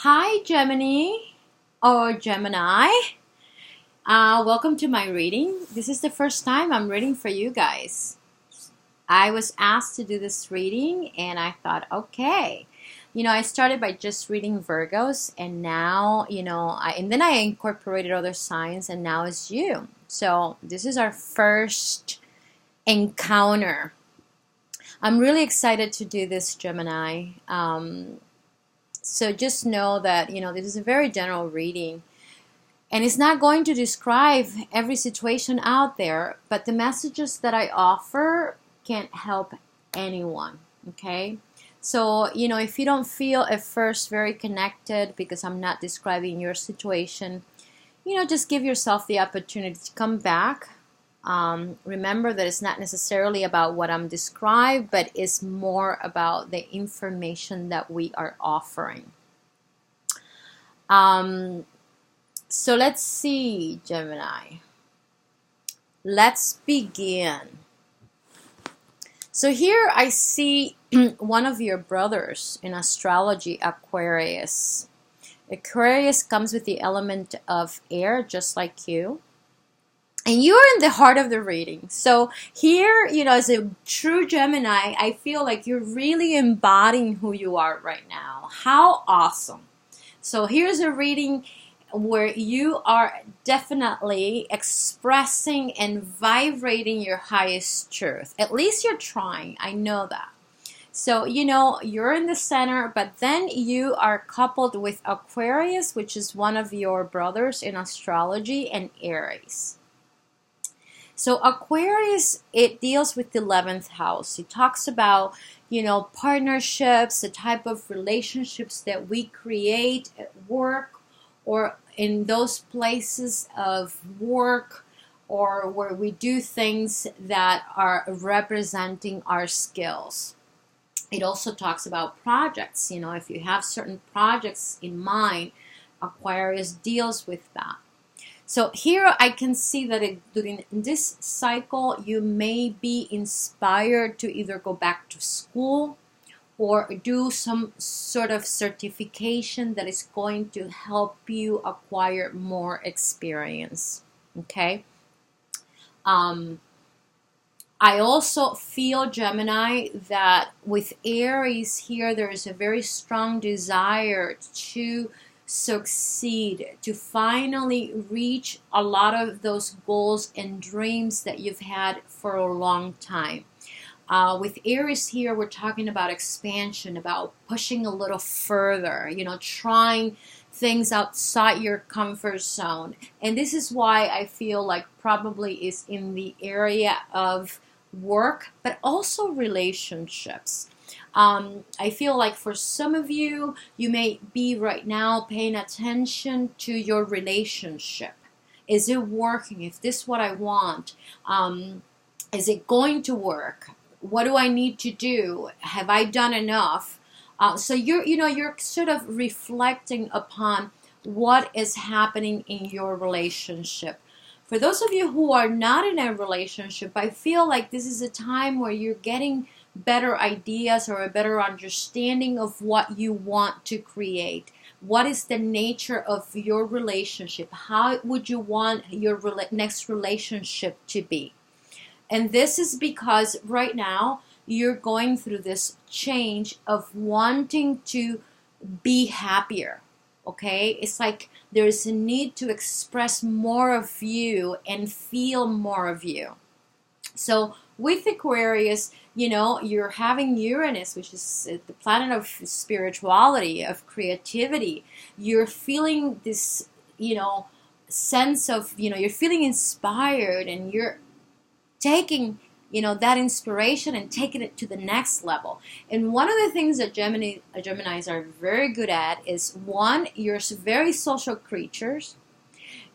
Hi, Gemini or Gemini. Welcome to my reading. This is the first time I'm reading for you guys. I was asked to do this reading and I thought, okay. I started by just reading Virgos and now, and then I incorporated other signs and now it's you. So this is our first encounter. I'm really excited to do this, Gemini. So just know that, this is a very general reading. And it's not going to describe every situation out there, but the messages that I offer can help anyone, okay? So, if you don't feel at first very connected because I'm not describing your situation, just give yourself the opportunity to come back. Remember that it's not necessarily about what I'm describing, but it's more about the information that we are offering. So let's see, Gemini. Let's begin. So here I see one of your brothers in astrology, Aquarius. Aquarius comes with the element of air, just like you. And you're in the heart of the reading. So here, as a true Gemini, I feel like you're really embodying who you are right now. How awesome. So here's a reading where you are definitely expressing and vibrating your highest truth. At least you're trying. I know that. So, you're in the center, but then you are coupled with Aquarius, which is one of your brothers in astrology, and Aries. So Aquarius, it deals with the 11th house. It talks about, partnerships, the type of relationships that we create at work or in those places of work or where we do things that are representing our skills. It also talks about projects. If you have certain projects in mind, Aquarius deals with that. So here I can see that during this cycle, you may be inspired to either go back to school or do some sort of certification that is going to help you acquire more experience. Okay. I also feel, Gemini, that with Aries here, there is a very strong desire to succeed, to finally reach a lot of those goals and dreams that you've had for a long time. With Aries here, we're talking about expansion, about pushing a little further, trying things outside your comfort zone. And this is why I feel like probably is in the area of work, but also relationships. I feel like for some of you, you may be right now paying attention to your relationship. Is it working? Is this what I want? Is it going to work? What do I need to do? Have I done enough? So you're sort of reflecting upon what is happening in your relationship. For those of you who are not in a relationship, I feel like this is a time where you're getting better ideas or a better understanding of what you want to create. What is the nature of your relationship? How would you want your next relationship to be? And this is because right now you're going through this change of wanting to be happier. Okay? It's like there is a need to express more of you and feel more of you. So with Aquarius, you're having Uranus, which is the planet of spirituality, of creativity. You're feeling this, sense of, you're feeling inspired and you're taking, that inspiration and taking it to the next level. And one of the things that Geminis are very good at is, one, you're very social creatures.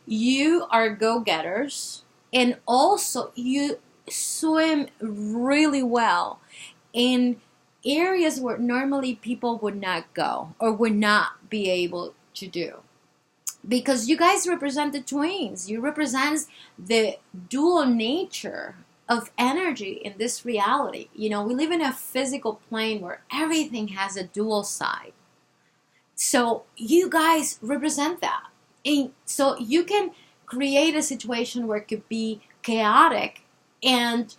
You are go-getters. And also you swim really well in areas where normally people would not go or would not be able to do. Because you guys represent the twins. You represent the dual nature of energy in this reality. We live in a physical plane where everything has a dual side. So you guys represent that. And so you can create a situation where it could be chaotic, and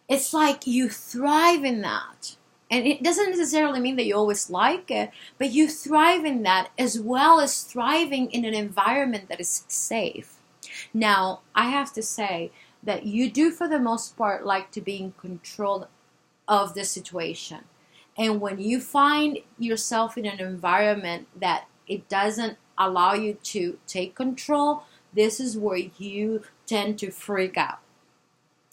it's like you thrive in that. And it doesn't necessarily mean that you always like it, but you thrive in that, as well as thriving in an environment that is safe. Now, I have to say that you do, for the most part, like to be in control of the situation. And when you find yourself in an environment that it doesn't allow you to take control, this is where you tend to freak out.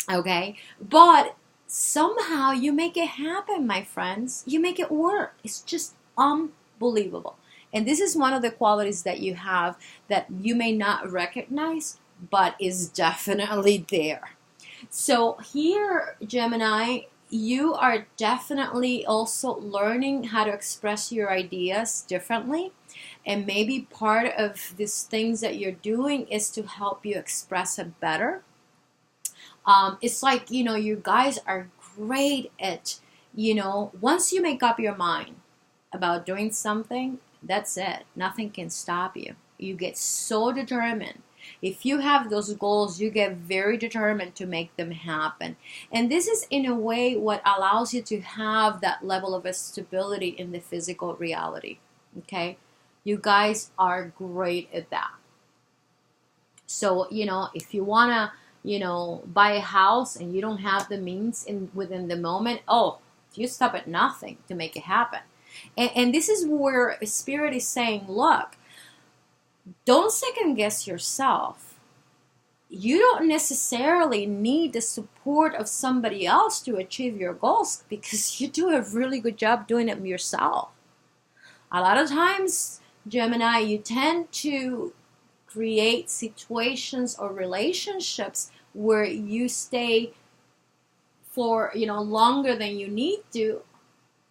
Okay? But somehow you make it happen, my friends. You make it work. It's just unbelievable. And this is one of the qualities that you have that you may not recognize, but is definitely there. So here, Gemini, you are definitely also learning how to express your ideas differently. And maybe part of these things that you're doing is to help you express it better. It's like, you guys are great at, once you make up your mind about doing something, that's it. Nothing can stop you. You get so determined. If you have those goals, you get very determined to make them happen. And this is, in a way, what allows you to have that level of stability in the physical reality. Okay? You guys are great at that. So, if you want to, buy a house and you don't have the means within the moment, you stop at nothing to make it happen. And this is where Spirit is saying, look, don't second guess yourself. You don't necessarily need the support of somebody else to achieve your goals, because you do a really good job doing it yourself. A lot of times, Gemini, you tend to create situations or relationships where you stay for longer than you need to,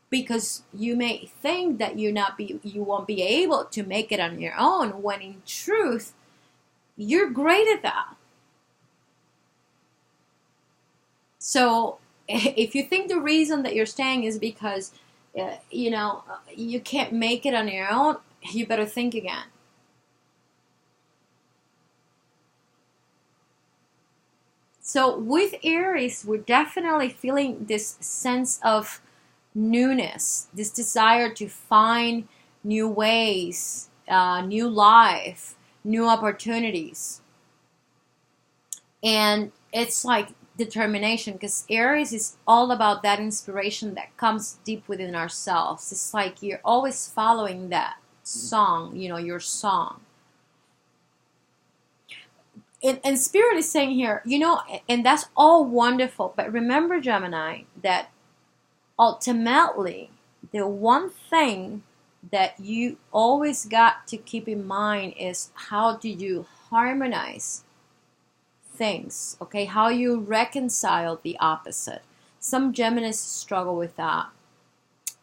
because you may think that you won't be able to make it on your own, when in truth you're great at that. So if you think the reason that you're staying is because you can't make it on your own, you better think again. So with Aries, we're definitely feeling this sense of newness, this desire to find new ways, new life, new opportunities. And it's like determination, because Aries is all about that inspiration that comes deep within ourselves. It's like you're always following that song, your song. And Spirit is saying here, and that's all wonderful, but remember, Gemini, that ultimately the one thing that you always got to keep in mind is, how do you harmonize things? Okay, how you reconcile the opposite. Some Geminis struggle with that,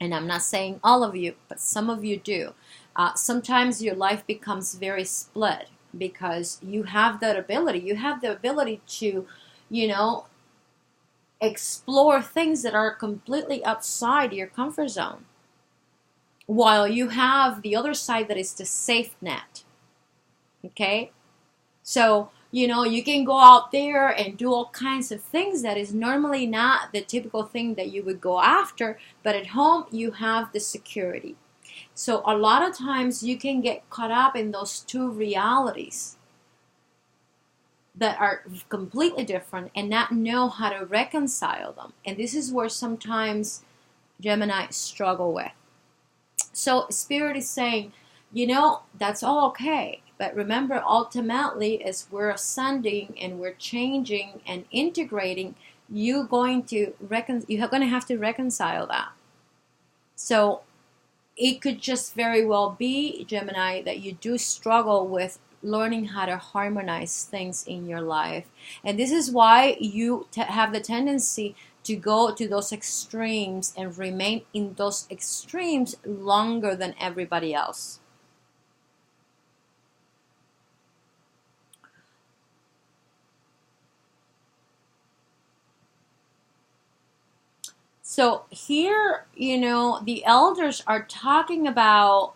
and I'm not saying all of you, but some of you do. Sometimes your life becomes very split, because you have that ability. You have the ability to, explore things that are completely outside your comfort zone, while you have the other side that is the safe net. Okay? So, you can go out there and do all kinds of things that is normally not the typical thing that you would go after, but at home you have the security. So a lot of times you can get caught up in those two realities that are completely different and not know how to reconcile them. And this is where sometimes Gemini struggle with. So Spirit is saying, that's all okay. But remember, ultimately, as we're ascending and we're changing and integrating, you're going to have to reconcile that. So it could just very well be, Gemini, that you do struggle with learning how to harmonize things in your life. And this is why you have the tendency to go to those extremes and remain in those extremes longer than everybody else. So here, the elders are talking about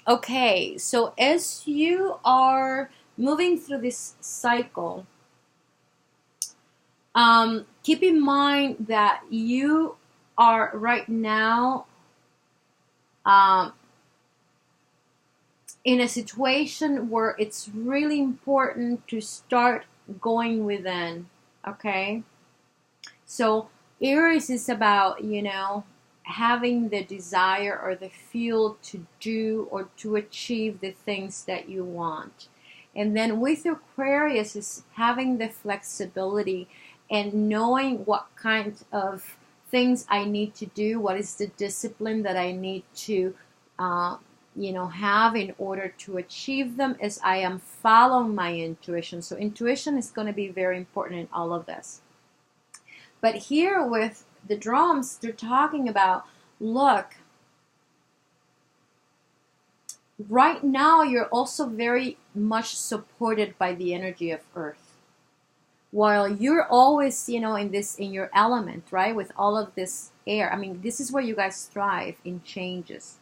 Okay, so as you are moving through this cycle, keep in mind that you are right now um, in a situation where it's really important to start going within. Okay, so Aries is about, having the desire or the fuel to do or to achieve the things that you want. And then with Aquarius is having the flexibility and knowing what kind of things I need to do, what is the discipline that I need to, have in order to achieve them, as I am following my intuition. So intuition is going to be very important in all of this. But here with the drums, they're talking about, look, right now you're also very much supported by the energy of Earth. While you're always, in your element, right? With all of this air. I mean, this is where you guys thrive in changes.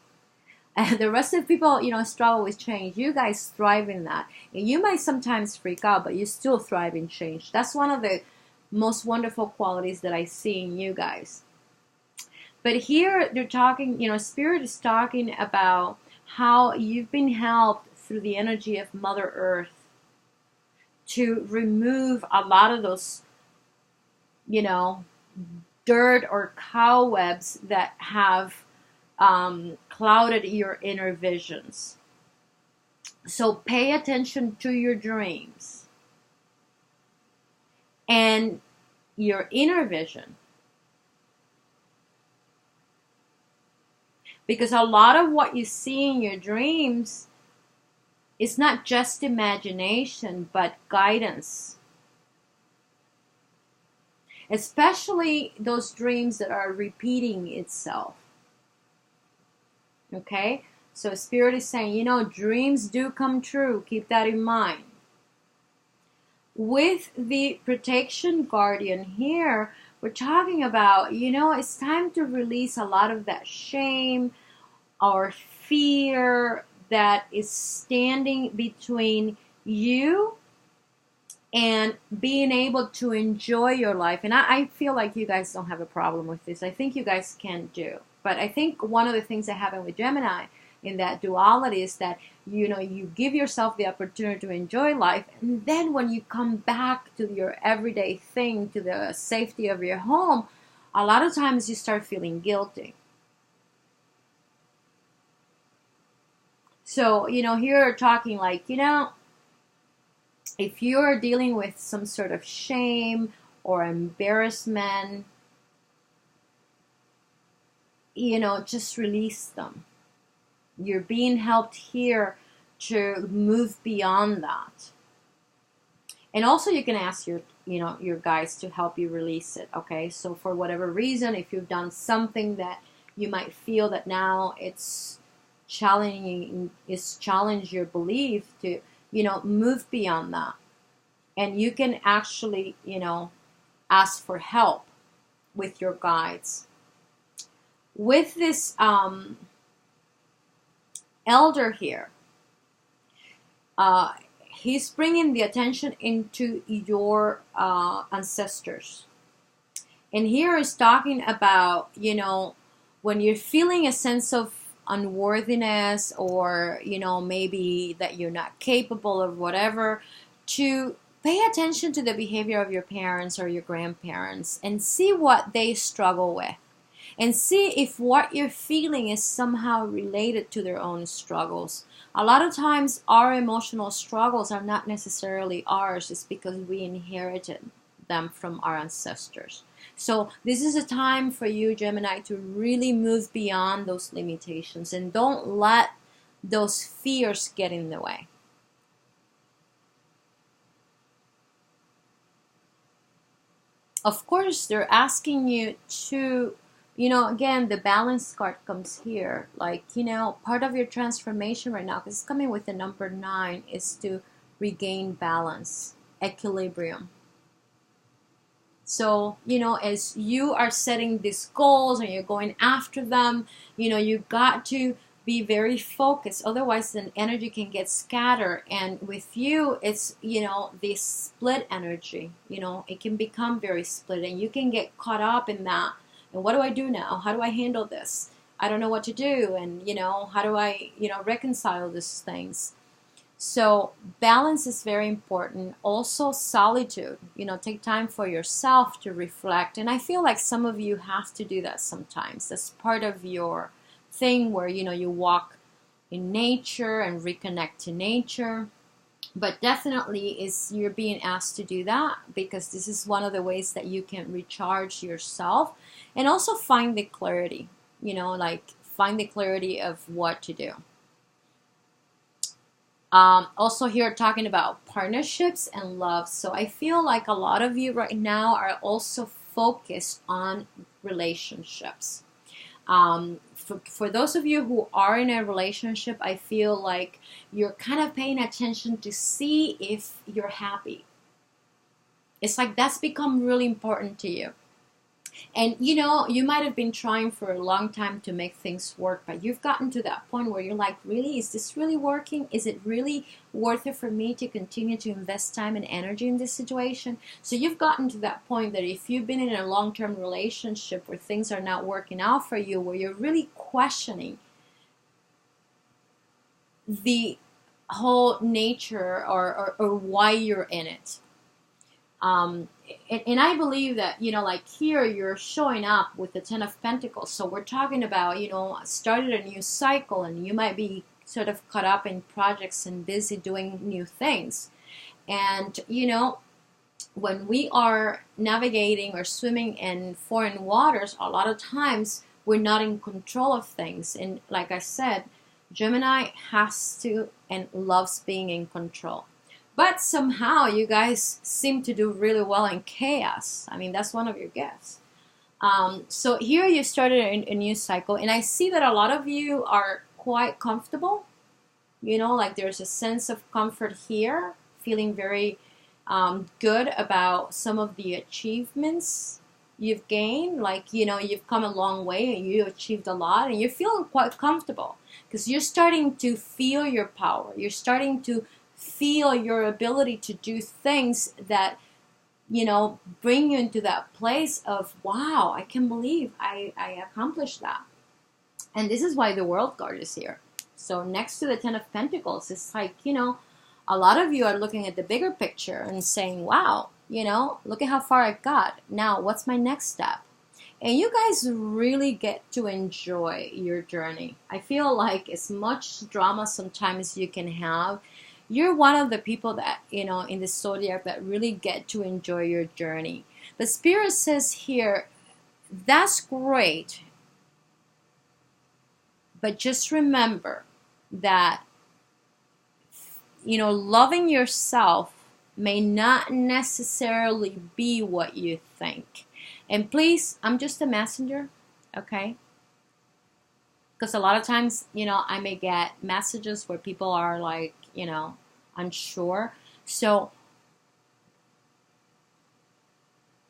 And the rest of the people, struggle with change. You guys thrive in that. And you might sometimes freak out, but you still thrive in change. That's one of the most wonderful qualities that I see in you guys. But here they're talking, Spirit is talking about how you've been helped through the energy of Mother Earth to remove a lot of those, dirt or cobwebs that have clouded your inner visions. So pay attention to your dreams and your inner vision. Because a lot of what you see in your dreams is not just imagination, but guidance. Especially those dreams that are repeating itself. Okay? So Spirit is saying, dreams do come true. Keep that in mind. With the protection guardian here, we're talking about, it's time to release a lot of that shame or fear that is standing between you and being able to enjoy your life. And I feel like you guys don't have a problem with this. I think you guys can do. But I think one of the things that happened with Gemini in that duality is that, you give yourself the opportunity to enjoy life. And then when you come back to your everyday thing, to the safety of your home, a lot of times you start feeling guilty. So, here we're talking like, if you're dealing with some sort of shame or embarrassment, just release them. You're being helped here to move beyond that. And also you can ask your guides to help you release it, okay? So for whatever reason, if you've done something that you might feel that now it's challenge your belief to, move beyond that. And you can actually, ask for help with your guides. With this elder here, he's bringing the attention into your ancestors. And here is talking about, when you're feeling a sense of unworthiness or, maybe that you're not capable of whatever, to pay attention to the behavior of your parents or your grandparents and see what they struggle with. And see if what you're feeling is somehow related to their own struggles. A lot of times our emotional struggles are not necessarily ours. It's because we inherited them from our ancestors. So this is a time for you, Gemini, to really move beyond those limitations. And don't let those fears get in the way. Of course, they're asking you to, again, the balance card comes here. Like, part of your transformation right now, because it's coming with the number 9, is to regain balance, equilibrium. So, as you are setting these goals and you're going after them, you got to be very focused, otherwise the energy can get scattered. And with you, it's, this split energy, it can become very split, and you can get caught up in that. And what do I do now? How do I handle this? I don't know what to do. And how do I reconcile these things? So balance is very important. Also solitude, take time for yourself to reflect. And I feel like some of you have to do that sometimes. That's part of your thing, where you walk in nature and reconnect to nature. But definitely you're being asked to do that, because this is one of the ways that you can recharge yourself and also find the clarity, find the clarity of what to do. Also here talking about partnerships and love. So I feel like a lot of you right now are also focused on relationships. For those of you who are in a relationship, I feel like you're kind of paying attention to see if you're happy. It's like that's become really important to you. And you might have been trying for a long time to make things work, but you've gotten to that point where you're like, really, is this really working? Is it really worth it for me to continue to invest time and energy in this situation? So you've gotten to that point that if you've been in a long-term relationship where things are not working out for you, where you're really questioning the whole nature or why you're in it. And I believe that, like here, you're showing up with the Ten of Pentacles. So we're talking about, started a new cycle, and you might be sort of caught up in projects and busy doing new things. And, when we are navigating or swimming in foreign waters, a lot of times we're not in control of things. And like I said, Gemini has to and loves being in control. But somehow you guys seem to do really well in chaos. I mean, that's one of your gifts. So here you started a new cycle. And I see that a lot of you are quite comfortable. Like there's a sense of comfort here. Feeling very good about some of the achievements you've gained. Like, you've come a long way and you achieved a lot. And you're feeling quite comfortable. Because you're starting to feel your power. You're starting to feel your ability to do things that, bring you into that place of, wow, I can believe I accomplished that. And this is why the World card is here. So next to the Ten of Pentacles, it's like, a lot of you are looking at the bigger picture and saying, wow, look at how far I got. Now, what's my next step? And you guys really get to enjoy your journey. I feel like as much drama sometimes you can have, you're one of the people that, in the zodiac that really get to enjoy your journey. But Spirit says here, that's great. But just remember that, loving yourself may not necessarily be what you think. And please, I'm just a messenger, okay? Because a lot of times, I may get messages where people are like, unsure. So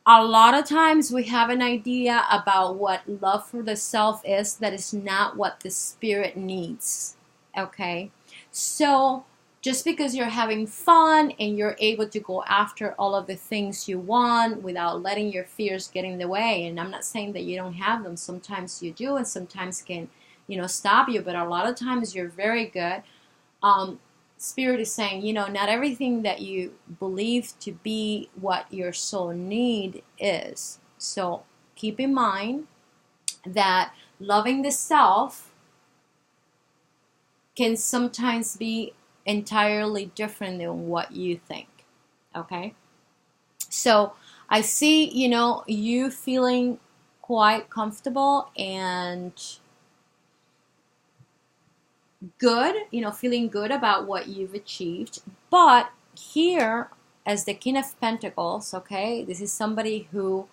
a lot of times we have an idea about what love for the self is that is not what the spirit needs. Okay? So just because you're having fun and you're able to go after all of the things you want without letting your fears get in the way, and I'm not saying that you don't have them, sometimes you do and sometimes can, stop you, but a lot of times you're very good. Spirit is saying, not everything that you believe to be what your soul need is. So keep in mind that loving the self can sometimes be entirely different than what you think. Okay? So I see, you feeling quite comfortable and good, feeling good about what you've achieved. But here, as the King of Pentacles, okay, this is somebody who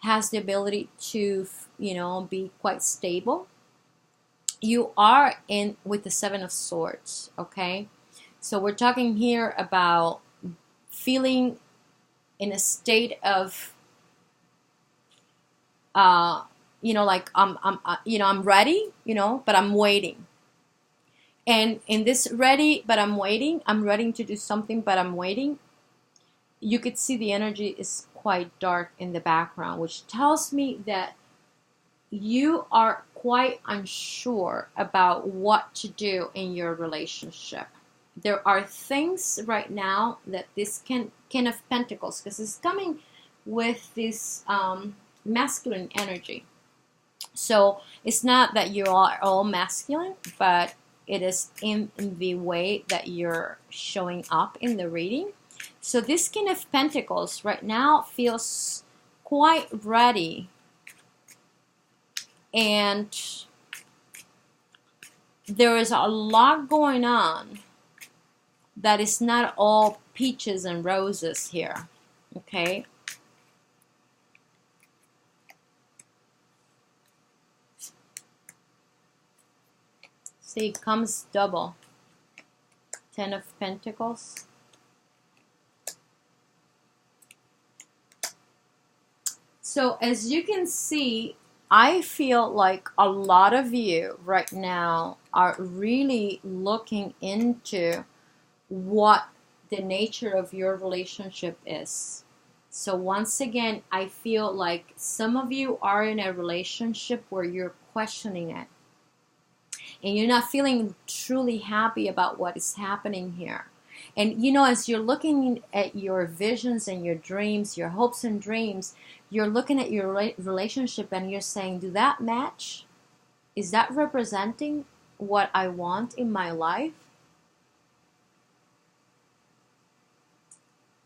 has the ability to, be quite stable. You are in with the Seven of Swords, okay? So we're talking here about feeling in a state of, like I'm ready, but I'm waiting. And in this ready, but I'm waiting, I'm ready to do something, but I'm waiting, you could see the energy is quite dark in the background, which tells me that you are quite unsure about what to do in your relationship. There are things right now that this King of Pentacles, because it's coming with this masculine energy. So it's not that you are all masculine, but it is in the way that you're showing up in the reading. So this King of Pentacles right now feels quite ready, and there is a lot going on that is not all peaches and roses here, okay? See, it comes double. 10 of Pentacles. So as you can see, I feel like a lot of you right now are really looking into what the nature of your relationship is. So once again, I feel like some of you are in a relationship where you're questioning it, and you're not feeling truly happy about what is happening here. And you know, as you're looking at your visions and your dreams, your hopes and dreams, you're looking at your relationship and you're saying, do that match? Is that representing what I want in my life?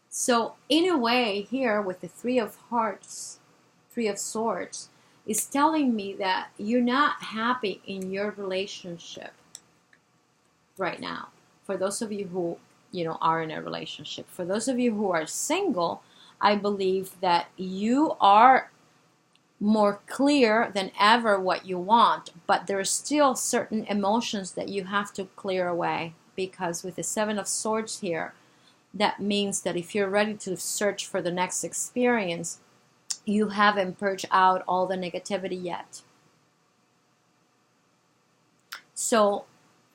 So in a way here with the Three of Hearts, Three of Swords, is telling me that you're not happy in your relationship right now. For those of you who, you know, are in a relationship. For those of you who are single, I believe that you are more clear than ever what you want, but there are still certain emotions that you have to clear away, because with the Seven of Swords here, that means that if you're ready to search for the next experience, you haven't purged out all the negativity yet. So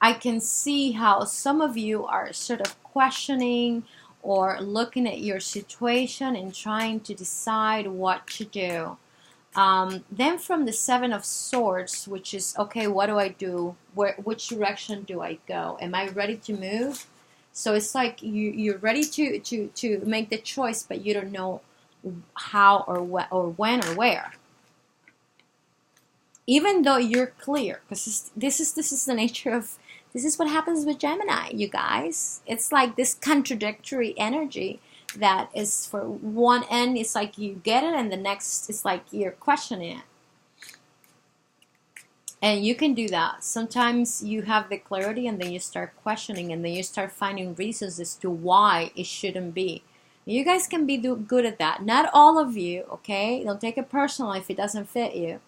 I can see how some of you are sort of questioning or looking at your situation and trying to decide what to do. Then from the Seven of Swords, which is, okay, what do I do? Which direction do I go? Am I ready to move? So it's like you're ready to make the choice, but you don't know how or when or where. Even though you're clear, because this is the nature of, this is what happens with Gemini, you guys. It's like this contradictory energy that is, for one end, it's like you get it, and the next, it's like you're questioning it. And you can do that. Sometimes you have the clarity, and then you start questioning, and then you start finding reasons as to why it shouldn't be. You guys can be good at that. Not all of you, okay? Don't take it personal if it doesn't fit you.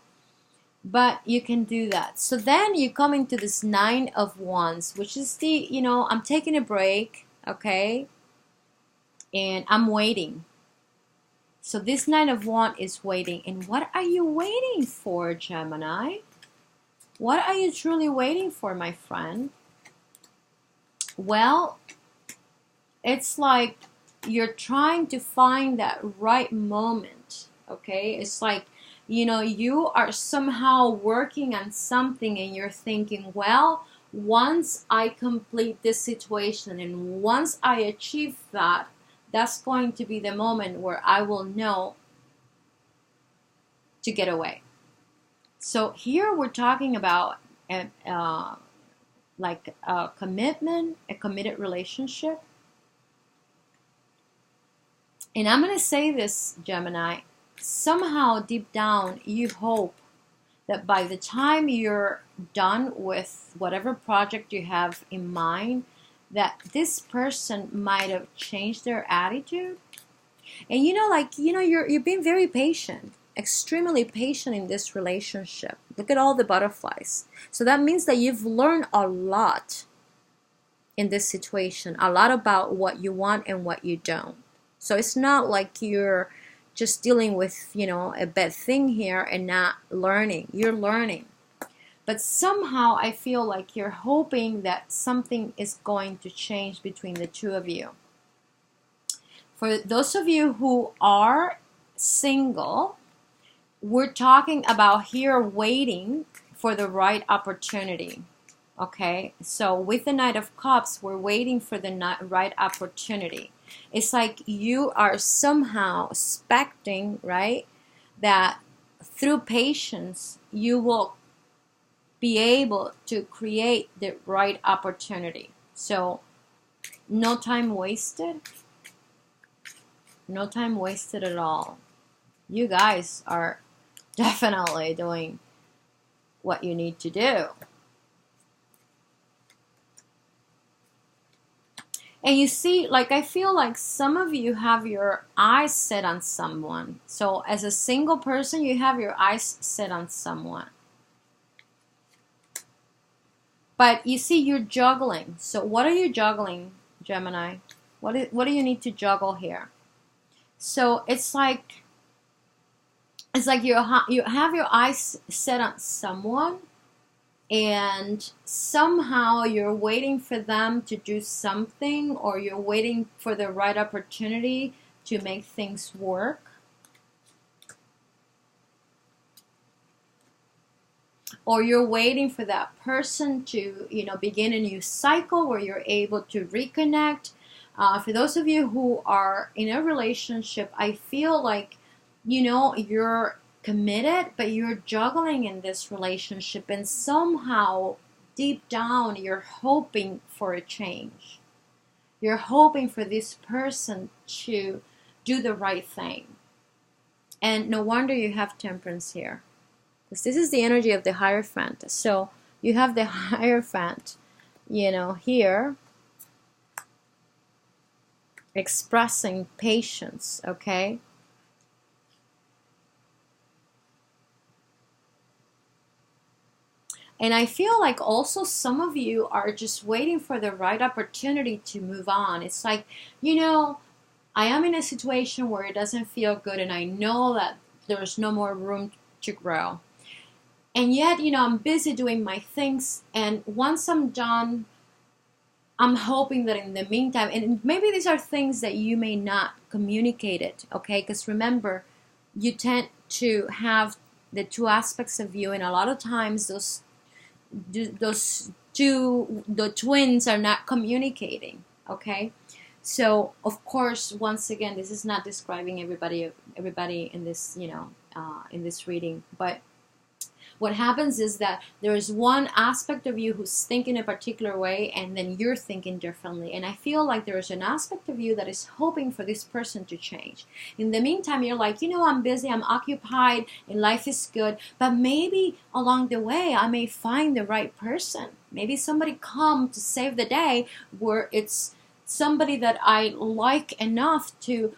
But you can do that. So then you come into this Nine of Wands, which is the, you know, I'm taking a break, okay? And I'm waiting. So this Nine of Wands is waiting. And what are you waiting for, Gemini? What are you truly waiting for, my friend? Well, it's like you're trying to find that right moment, okay? It's like, you know, you are somehow working on something and you're thinking, well, once I complete this situation and once I achieve that, that's going to be the moment where I will know to get away. So here we're talking about like a commitment, a committed relationship. And I'm going to say this, Gemini, somehow deep down you hope that by the time you're done with whatever project you have in mind, that this person might have changed their attitude. And you know, like, you know, you're being very patient, extremely patient in this relationship. Look at all the butterflies. So that means that you've learned a lot in this situation, a lot about what you want and what you don't. So it's not like you're just dealing with, you know, a bad thing here and not learning. You're learning. But somehow I feel like you're hoping that something is going to change between the two of you. For those of you who are single, we're talking about here waiting for the right opportunity. Okay, so with the Knight of Cups, we're waiting for the right opportunity. It's like you are somehow expecting, right, that through patience you will be able to create the right opportunity. So no time wasted. No time wasted at all. You guys are definitely doing what you need to do. And you see, like, I feel like some of you have your eyes set on someone. So as a single person, you have your eyes set on someone. But you see, you're juggling. So what are you juggling, Gemini? What do you need to juggle here? So it's like you have your eyes set on someone, and somehow you're waiting for them to do something, or you're waiting for the right opportunity to make things work. Or you're waiting for that person to, begin a new cycle where you're able to reconnect. For those of you who are in a relationship, I feel like, you're committed, but you're juggling in this relationship, and somehow deep down you're hoping for a change. You're hoping for this person to do the right thing. And no wonder you have Temperance here, because this is the energy of the Hierophant. So you have the Hierophant, here expressing patience, okay? And I feel like also some of you are just waiting for the right opportunity to move on. It's like, I am in a situation where it doesn't feel good, and I know that there's no more room to grow. And yet, I'm busy doing my things, and once I'm done, I'm hoping that in the meantime, and maybe these are things that you may not communicate it, okay? Because remember, you tend to have the two aspects of you, and a lot of times the twins are not communicating, okay? So of course, once again, this is not describing everybody in this in this reading, but what happens is that there is one aspect of you who's thinking a particular way, and then you're thinking differently. And I feel like there is an aspect of you that is hoping for this person to change. In the meantime, you're like, I'm busy, I'm occupied, and life is good. But maybe along the way, I may find the right person. Maybe somebody come to save the day, where it's somebody that I like enough to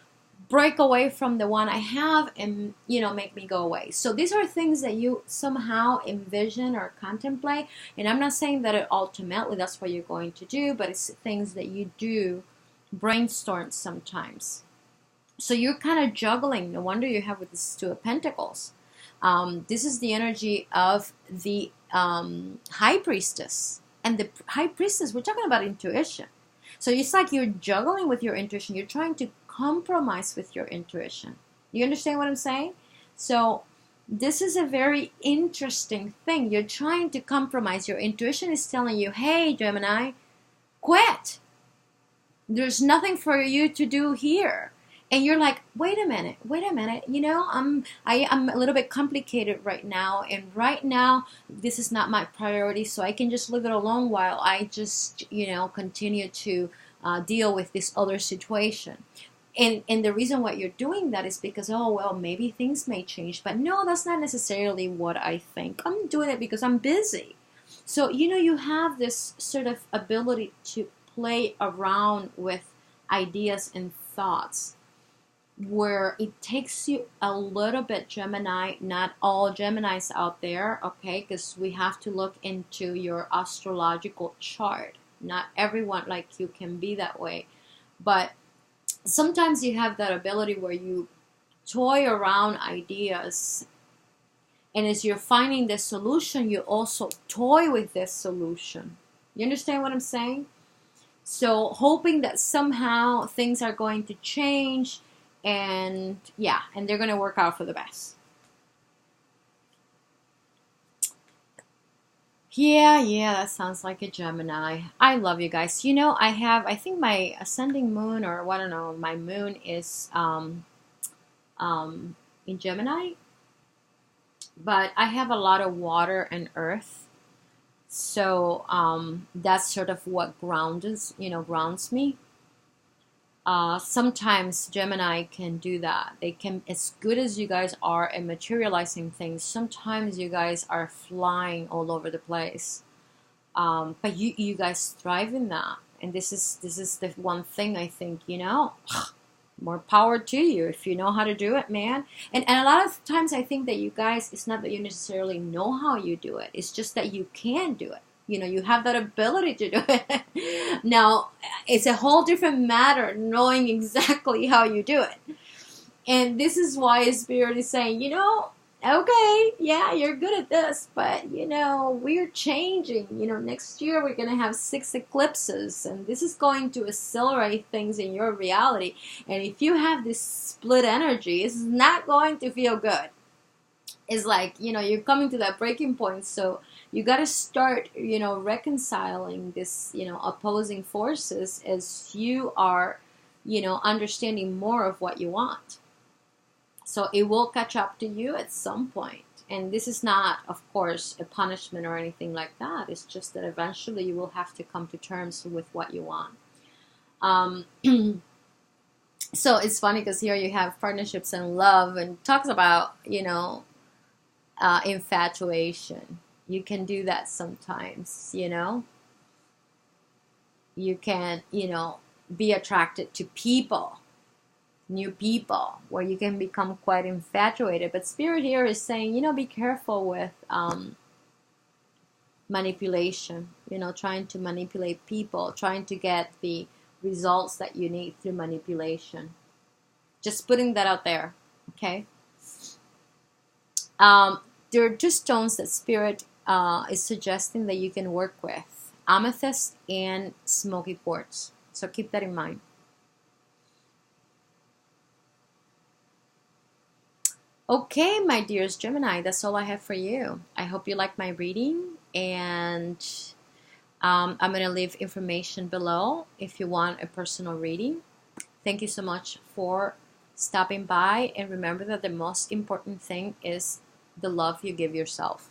break away from the one I have and, make me go away. So these are things that you somehow envision or contemplate. And I'm not saying that ultimately that's what you're going to do, but it's things that you do brainstorm sometimes. So you're kind of juggling. No wonder you have with this Two of Pentacles. This is the energy of the High Priestess. And the High Priestess, we're talking about intuition. So it's like you're juggling with your intuition. You're trying to compromise with your intuition. You understand what I'm saying? So this is a very interesting thing. You're trying to compromise. Your intuition is telling you, hey, Gemini, quit. There's nothing for you to do here. And you're like, wait a minute. I'm a little bit complicated right now. And right now, this is not my priority. So I can just leave it alone while I just, continue to deal with this other situation. And the reason why you're doing that is because, maybe things may change. But no, that's not necessarily what I think. I'm doing it because I'm busy. So, you have this sort of ability to play around with ideas and thoughts, where it takes you a little bit, Gemini, not all Geminis out there, okay? Because we have to look into your astrological chart. Not everyone like you can be that way. But sometimes you have that ability where you toy around ideas And as you're finding the solution, you also toy with this solution. You understand what I'm saying? So hoping that somehow things are going to change, and yeah, and they're going to work out for the best. Yeah, that sounds like a Gemini. I love you guys. You know, I think my ascending moon, or I don't know, my moon is in Gemini, but I have a lot of water and earth. So that's sort of what grounds me. Sometimes Gemini can do that. They can, as good as you guys are at materializing things, sometimes you guys are flying all over the place. But you guys thrive in that, and this is the one thing I think, more power to you if you know how to do it, man. And a lot of times I think that you guys, it's not that you necessarily know how you do it, it's just that you can do it. You have that ability to do it. Now, it's a whole different matter knowing exactly how you do it. And this is why Spirit is saying, okay, yeah, you're good at this, but, we're changing. Next year we're going to have 6 eclipses, and this is going to accelerate things in your reality. And if you have this split energy, it's not going to feel good. It's like, you're coming to that breaking point, so you got to start, reconciling this, opposing forces as you are, understanding more of what you want. So it will catch up to you at some point. And this is not, of course, a punishment or anything like that. It's just that eventually you will have to come to terms with what you want. So it's funny because here you have partnerships and love, and talks about, infatuation. You can do that sometimes, You can, be attracted to people, new people, where you can become quite infatuated. But Spirit here is saying, be careful with manipulation, trying to manipulate people, trying to get the results that you need through manipulation. Just putting that out there, okay? There are 2 stones that Spirit is suggesting that you can work with: amethyst and smoky quartz. So keep that in mind. Okay, my dearest Gemini, that's all I have for you. I hope you like my reading, and I'm going to leave information below if you want a personal reading. Thank you so much for stopping by, and remember that the most important thing is the love you give yourself.